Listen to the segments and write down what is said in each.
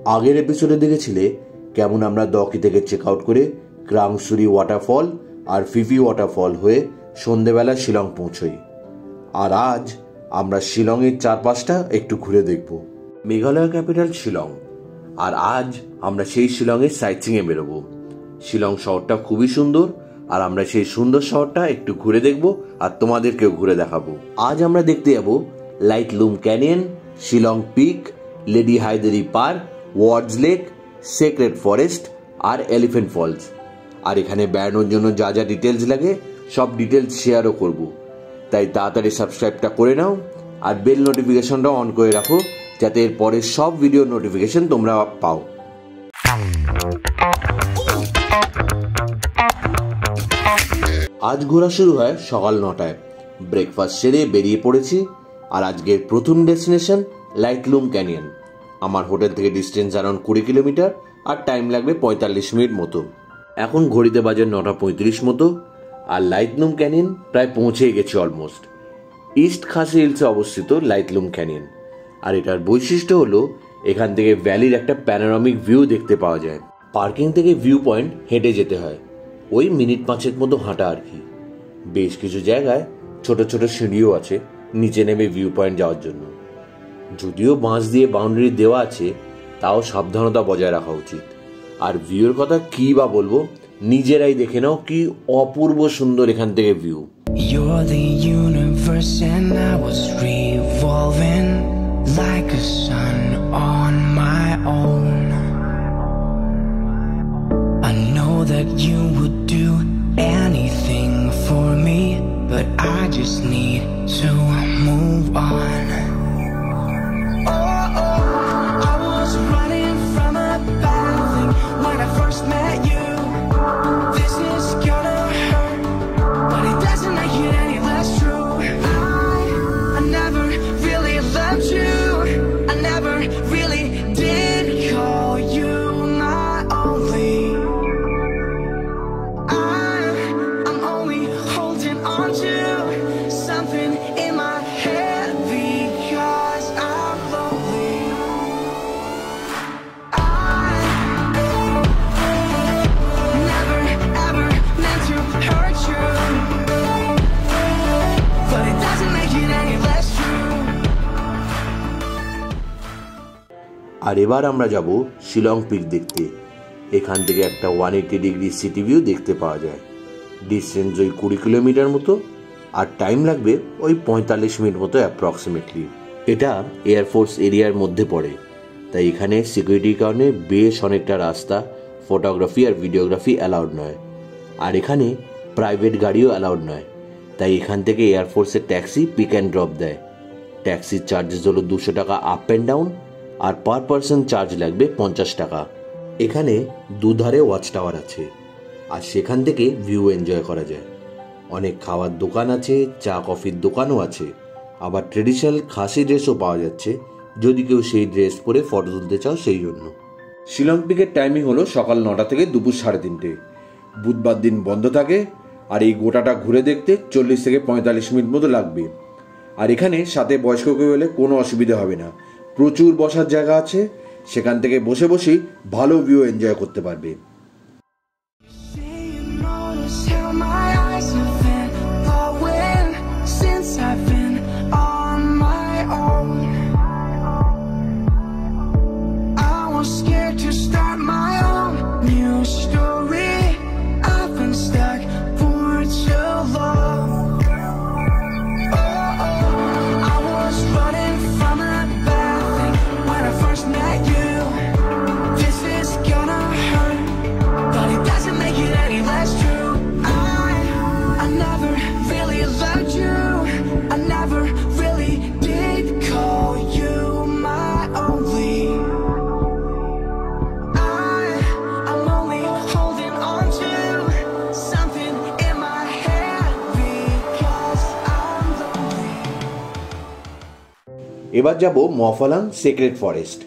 আগের এপিসোডে দেখেছিলে কেমন আমরা দকি থেকে চেক আউট করে ক্রাংসুরি ওয়াটারফল আর ফিফি ওয়াটারফল হয়ে সন্ধেবেলা শিলং পৌঁছই। আর আজ আমরা শিলংয়ের চারপাশটা একটু ঘুরে দেখব। মেঘালয় ক্যাপিটাল শিলং, আর আজ আমরা সেই শিলংয়ের সাইটসিংয়ে বেরোবো। শিলং শহরটা খুবই সুন্দর, আর আমরা সেই সুন্দর শহরটা একটু ঘুরে দেখব আর তোমাদেরকেও ঘুরে দেখাবো। আজ আমরা দেখতে যাব Laitlum canyon, Shillong peak, lady Hydari park, Ward's lake, secret forest আর এলিফ্যান্ট ফলস। আর এখানে বেড়ানোর জন্য যা যা ডিটেলস লাগে সব ডিটেলস শেয়ারও করব, তাই তাড়াতাড়ি সাবস্ক্রাইবটা করে নাও আর বেল নোটিফিকেশনটা অন করে রাখো, যাতে এর পরের সব ভিডিও নোটিফিকেশন তোমরা পাও। আজ ঘোরা শুরু হয় সকাল 9টায়। ব্রেকফাস্ট সেরে বেরিয়ে পড়েছি। আর আজকের প্রথম ডেস্টিনেশন লাইটলুম ক্যানিয়ন। আমার হোটেল থেকে ডিস্টেন্স অ্যারাউন্ড 20 কিলোমিটার, আর টাইম লাগবে 45 মিনিট মতো। এখন ঘড়িতে বাজে 9:35 মতো, আর লাইটলুম ক্যানিয়ন প্রায় পৌঁছেই গেছি অলমোস্ট। ইস্ট খাসি হিলসে অবস্থিত লাইটলুম ক্যানিয়ন, আর এটার বৈশিষ্ট্য হলো এখান থেকে ভ্যালির একটা প্যানোরামিক ভিউ দেখতে পাওয়া যায়। পার্কিং থেকে ভিউ পয়েন্ট হেঁটে যেতে হয়, ওই মিনিট 5 মতো হাঁটা আর কি। বেশ কিছু জায়গায় ছোট ছোট সিঁড়িও আছে নিচে নেমে ভিউ পয়েন্ট যাওয়ার জন্য। যদিও বাঁশ দিয়ে বাউন্ডারি দেওয়া আছে, তাও সাবধানতা বজায় রাখা উচিত। আর ভিউর কথা কি বা বলবো, নিজেরাই দেখে নাও কি অপূর্ব সুন্দর এখান থেকে view. You're the universe and I was revolving like a sun on my own. I know that you would do anything for me, but I just need to move on. Oh, I was running from a bad thing when I first met you. This is gonna hurt, but it doesn't make it any less true. I never really loved you. I never really did call you my only. I'm only holding on to something in my head because I'm lonely. I never ever meant to hurt you, but it doesn't make it any less true. আর এবার আমরা যাব Shillong pick দেখতে। এখান থেকে একটা 180 degree city view দেখতে পাওয়া যায়। ডিস্টেন্স ওই 20 কিলোমিটার মতো, আর টাইম লাগবে ওই 45 মিনিট মতো অ্যাপ্রক্সিমেটলি। এটা এয়ারফোর্স এরিয়ার মধ্যে পড়ে, তাই এখানে সিকিউরিটির কারণে বেশ অনেকটা রাস্তা ফটোগ্রাফি আর ভিডিওগ্রাফি অ্যালাউড নয়। আর এখানে প্রাইভেট গাড়িও অ্যালাউড নয়, তাই এখান থেকে এয়ারফোর্সের ট্যাক্সি পিক অ্যান্ড ড্রপ দেয়। ট্যাক্সির চার্জেস হলো 200 টাকা আপ অ্যান্ড ডাউন, আর পার পারসন চার্জ লাগবে 50 টাকা। এখানে দুধারে ওয়াচ টাওয়ার আছে, আর সেখান থেকে ভিউ এনজয় করা যায়। অনেক খাওয়ার দোকান আছে, চা কফির দোকানও আছে, আবার ট্রেডিশনাল খাসি ড্রেসও পাওয়া যাচ্ছে, যদি কেউ সেই ড্রেস পরে ফটো তুলতে চাও সেই জন্য। শিলং পিকের টাইমিং হলো সকাল 9টা থেকে দুপুর 3:30। বুধবার দিন বন্ধ থাকে, আর এই গোটাটা ঘুরে দেখতে 40 থেকে 45 মিনিট মতো লাগবে। আর এখানে সাথে বয়স্ক কেউ হলে কোনো অসুবিধা হবে না, প্রচুর বসার জায়গা আছে, সেখান থেকে বসে বসেই ভালো ভিউ এনজয় করতে পারবে। Say you notice how my eyes have been glowing since I've been on my own. I was scared to start my own new story. I've been stuck for too long. I was running from a bad thing when I first met you. This is gonna hurt, but it doesn't make it any less true. I never really loved you. I never really did call you my only. I'm only holding on to something in my head because I'm lonely. এবার যাব মফালাং secret forest.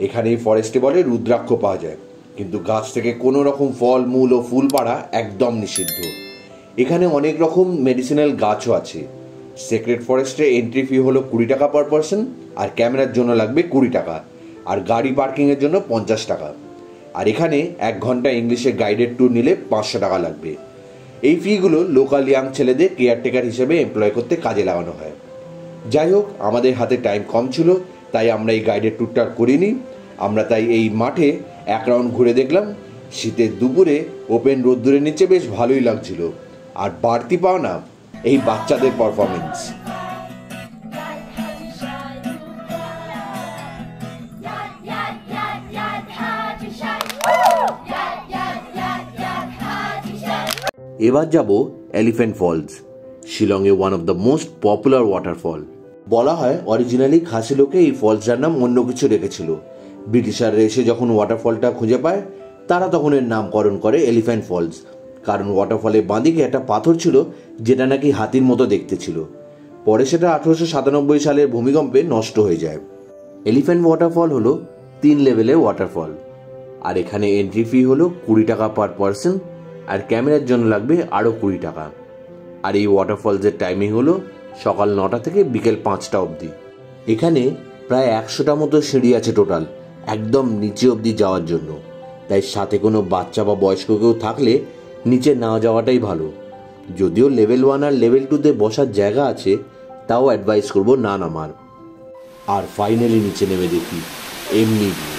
এখানে এই ফরেস্টে বলে রুদ্রাক্ষ পাওয়া যায়, কিন্তু গাছ থেকে কোনো রকম ফল মূল ও ফুল পাড়া একদম নিষিদ্ধ। এখানে অনেক রকম মেডিসিনাল গাছও আছে। সেক্রেট ফরেস্টে এন্ট্রি ফি হলো 20 টাকা পার পারসন, আর ক্যামেরার জন্য লাগবে 20 টাকা। আর গাড়ি পার্কিংয়ের জন্য 50 টাকা। আর এখানে 1 ঘন্টা ইংলিশে গাইডেড ট্যুর নিলে 500 টাকা লাগবে। এই ফিগুলো লোকাল ইয়াং ছেলেদের কেয়ারটেকার হিসেবে এমপ্লয় করতে কাজে লাগানো হয়। যাই হোক, আমাদের হাতে টাইম কম ছিল, তাই আমরা এই গাইডেড ট্যুরটা করিনি। আমরা তাই এই মাঠে 1 রাউন্ড ঘুরে দেখলাম। শীতের দুপুরে ওপেন রোদ্দুরের নিচে বেশ ভালোই লাগছিল। আর বাড়তি পাওনা এই বাচ্চাদের পারফরমেন্স। এবার যাব এলিফ্যান্ট ফলস, শিলংয়ে one of the most popular waterfall. বলা হয় অরিজিনালি খাসি লোকে এই ফলসটার নাম অন্য কিছু রেখেছিল। ব্রিটিশাররা এসে যখন ওয়াটারফলটা খুঁজে পায়, তারা তখন এর নামকরণ করে এলিফ্যান্ট ফলস, কারণ ওয়াটারফলের বাঁদিকে একটা পাথর ছিল যেটা নাকি হাতির মতো দেখতে ছিল। পরে সেটা 1897 সালের ভূমিকম্পে নষ্ট হয়ে যায়। এলিফ্যান্ট ওয়াটারফল হলো 3 লেভেলের ওয়াটারফল। আর এখানে এন্ট্রি ফি হলো 20 টাকা পার পারসন, আর ক্যামেরার জন্য লাগবে আরও 20 টাকা। আর এই ওয়াটারফলসের টাইমিং হলো সকাল 9টা থেকে বিকেল 5টা অবধি। এখানে প্রায় 100টা মতো সিঁড়ি আছে টোটাল, একদম নিচে অবধি যাওয়ার জন্য। তাই সাথে কোনো বাচ্চা বা বয়স্ক কেউ থাকলে নিচে না যাওয়াটাই ভালো। যদিও লেভেল 1 আর লেভেল 2তে বসার জায়গা আছে, তাও অ্যাডভাইস করবো না নামার। আর ফাইনালি নিচে নেমে দেখি এমনি ভিউ।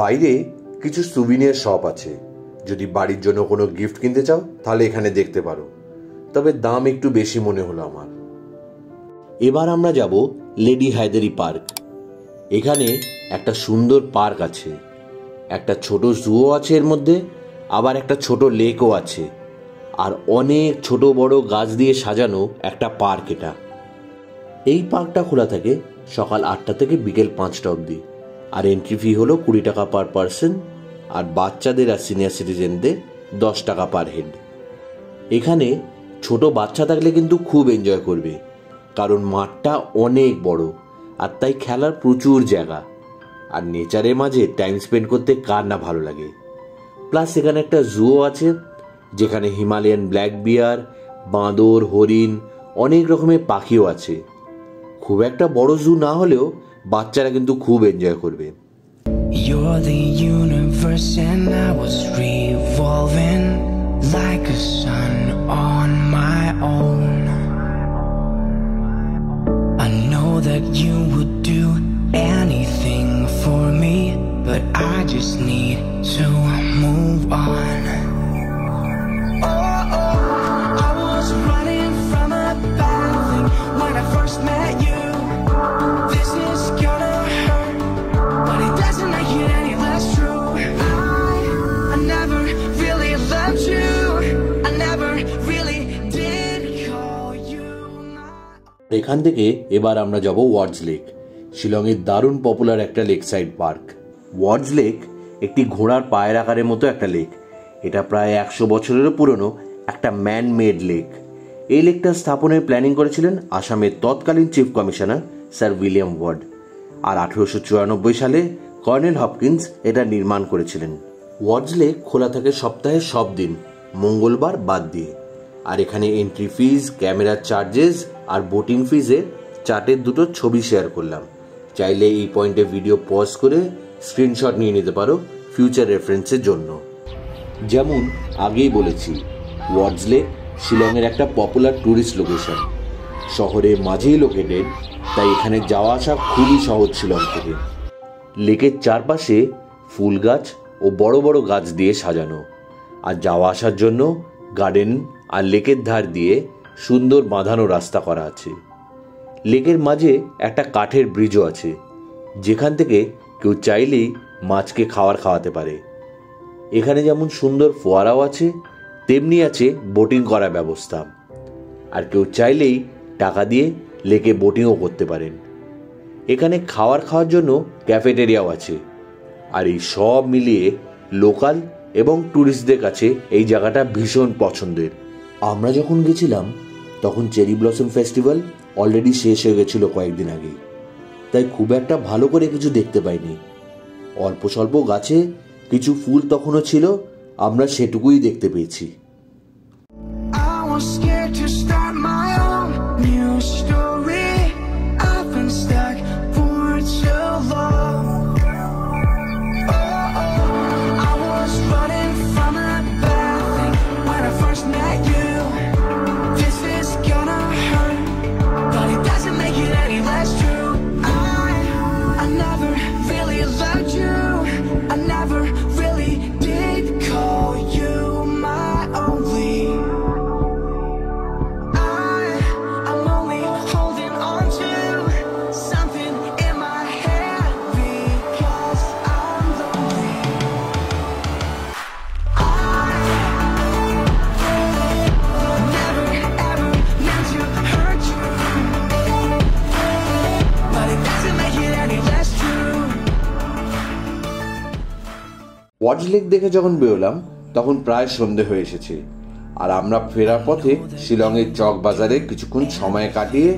বাইরে কিছু সুভিনিয়ার শপ আছে, যদি বাড়ির জন্য কোনো গিফট কিনতে চাও তাহলে এখানে দেখতে পারো, তবে দাম একটু বেশি মনে হলো আমার। এবার আমরা যাব লেডি হায়দারি পার্ক। এখানে একটা সুন্দর পার্ক আছে, একটা ছোট জুও আছে এর মধ্যে, আবার একটা ছোট লেকও আছে, আর অনেক ছোট বড় গাছ দিয়ে সাজানো একটা পার্ক এটা। এই পার্কটা খোলা থাকে সকাল 8টা থেকে বিকেল 5টা অবধি। আর এন্ট্রি ফি হলো 20 টাকা পার পারসন, আর বাচ্চাদের আর সিনিয়র সিটিজেনদের 10 টাকা পার হেড। এখানে ছোট বাচ্চা থাকলে কিন্তু খুব এনজয় করবে, কারণ মাঠটা অনেক বড় আর তাই খেলার প্রচুর জায়গা। আর নেচারের মাঝে টাইম স্পেন্ড করতে কার না ভালো লাগে। প্লাস এখানে একটা জুও আছে, যেখানে হিমালয়ান ব্ল্যাক বিয়ার, বাঁদর, হরিণ, অনেক রকমের পাখিও আছে। খুব একটা বড় জু না হলেও বাচ্চারা কিন্তু খুব এনজয় করবে। You're the universe and I was revolving like a sun on my own. I know that you would do anything for me, but I just need to move on. Oh, I was running from a bad thing when I first met you. This is gonna hurt, but it doesn't make it any less true. I never really loved you. I never really did call you my... এখান থেকে এবার আমরা যাব ওয়ার্ডস lake, শিলংয়ের দারুণ popular একটা lake side park. Ward's lake একটি ঘোড়ার পায়ের আকারের মতো একটা লেক। এটা প্রায় 100 বছরেরও পুরনো একটা ম্যান মেড লেক। এই লেকটা স্থাপনের প্ল্যানিং করেছিলেন আসামের তৎকালীন chief commissioner sir William Ward. আর 1894 সালে কর্নেল হপকিন্স এটা নির্মাণ করেছিলেন। ওয়ার্ডস লেক খোলা থাকে সপ্তাহের সব দিন, মঙ্গলবার বাদ দিয়ে। আর এখানে এন্ট্রি ফিজ, ক্যামেরার চার্জেস আর বোটিং ফিজের চার্টের দুটো ছবি শেয়ার করলাম। চাইলে এই পয়েন্টে ভিডিও পজ করে স্ক্রিনশট নিয়ে নিতে পারো ফিউচার রেফারেন্সের জন্য। যেমন আগেই বলেছি, ওয়ার্ডস লেক শিলংয়ের একটা পপুলার ট্যুরিস্ট লোকেশন। শহরের মাঝেই লোকেটেড, তাই এখানে যাওয়া আসা খুবই সহজ শিলং থেকে। লেকের চারপাশে ফুল গাছ ও বড় বড় গাছ দিয়ে সাজানো, আর যাওয়া আসার জন্য গার্ডেন আর লেকের ধার দিয়ে সুন্দর বাঁধানো রাস্তা করা আছে। লেকের মাঝে একটা কাঠের ব্রিজও আছে, যেখান থেকে কেউ চাইলেই মাছকে খাওয়াতে পারে। এখানে যেমন সুন্দর ফোয়ারাও আছে, তেমনি আছে বোটিং করার ব্যবস্থা, আর কেউ চাইলেই টাকা দিয়ে লেকে বোটিংও করতে পারেন। এখানে খাওয়ার জন্য ক্যাফেটেরিয়াও আছে, আর এই সব মিলিয়ে লোকাল এবং ট্যুরিস্টদের কাছে এই জায়গাটা ভীষণ পছন্দের। আমরা যখন গেছিলাম তখন চেরি ব্লসম ফেস্টিভ্যাল অলরেডি শেষ হয়ে গেছিল কয়েকদিন আগে, তাই খুব একটা ভালো করে কিছু দেখতে পাইনি। অল্প স্বল্প গাছে কিছু ফুল তখনও ছিল, আমরা সেটুকুই দেখতে পেয়েছি। ওয়াজ লেক দেখে যখন বেরোলাম তখন প্রায় সন্ধে হয়ে এসেছে, আর আমরা ফেরার পথে শিলংয়ের চক বাজারে কিছুক্ষণ সময় কাটিয়ে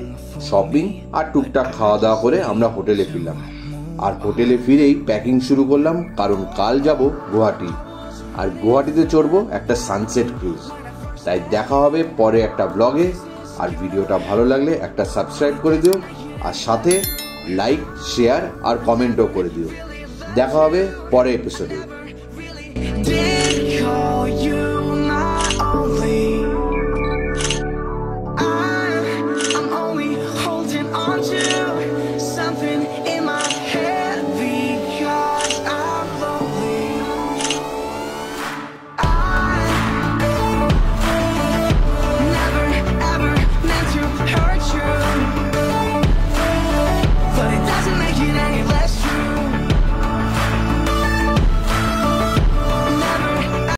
শপিং আর টুকটাক খাওয়া দাওয়া করে আমরা হোটেলে ফিরলাম। আর হোটেলে ফিরেই প্যাকিং শুরু করলাম, কারণ কাল যাব গুয়াহাটি, আর গুয়াহাটিতে চড়বো একটা সানসেট ক্রুজ। তাই দেখা হবে পরে একটা ব্লগে, আর ভিডিওটা ভালো লাগলে একটা সাবস্ক্রাইব করে দিও, আর সাথে লাইক, শেয়ার আর কমেন্টও করে দিও। দেখা হবে পরের এপিসোডে।